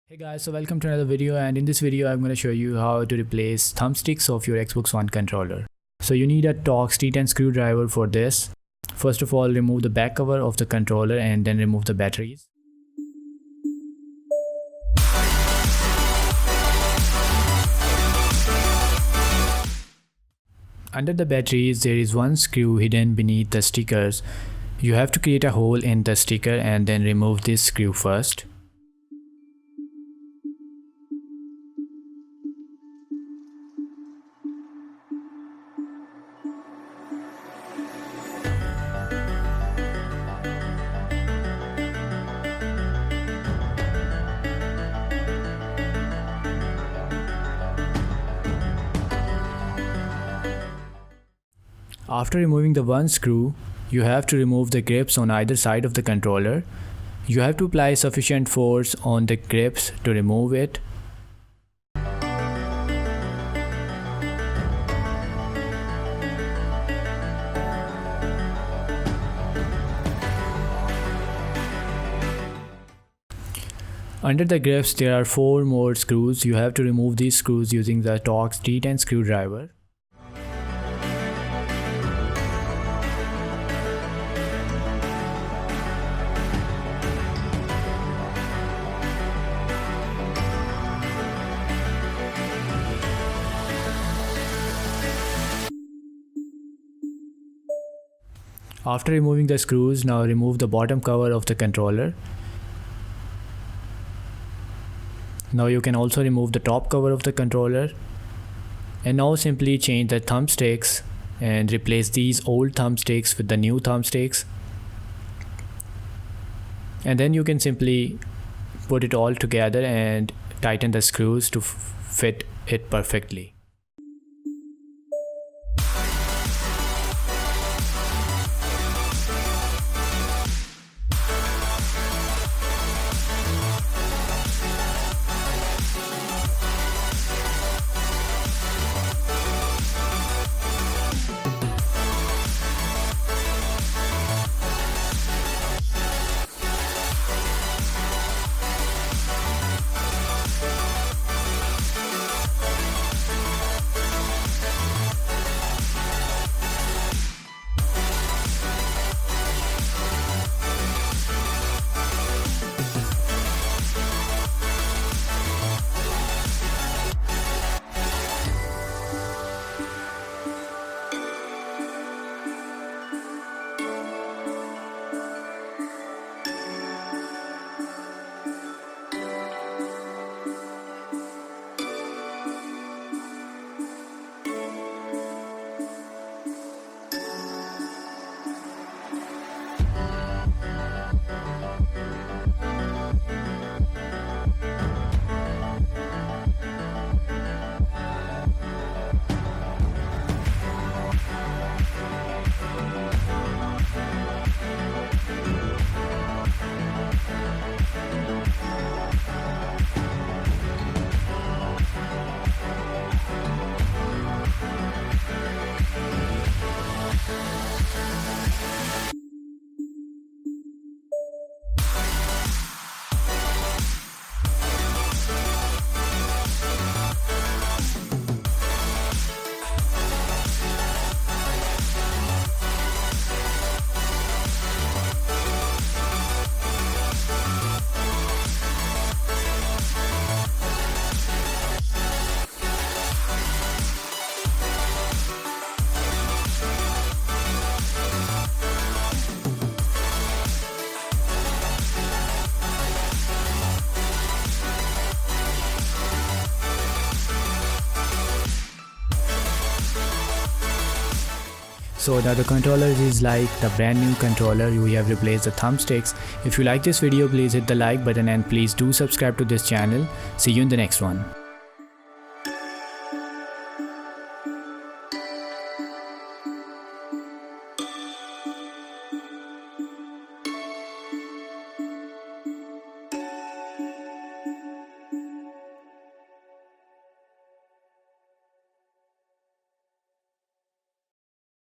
Hey guys, so welcome to another video, and in this video I'm going to show you how to replace thumbsticks of your Xbox One controller. So you need a Torx T10 screwdriver for this. First of all, remove the back cover of the controller and then remove the batteries. Under the batteries there is one screw hidden beneath the stickers. You have to create a hole in the sticker and then remove this screw first. After removing the one screw, you have to remove the grips on either side of the controller. You have to apply sufficient force on the grips to remove it. Under the grips there are 4 more screws. You have to remove these screws using the Torx T10 screwdriver. After removing the screws, now remove the bottom cover of the controller. Now you can also remove the top cover of the controller. And now simply change the thumbsticks and replace these old thumbsticks with the new thumbsticks. And then you can simply put it all together and tighten the screws to fit it perfectly. So now the controller is like the brand new controller. We have replaced the thumbsticks. If you like this video, please hit the like button and please do subscribe to this channel. See you in the next one.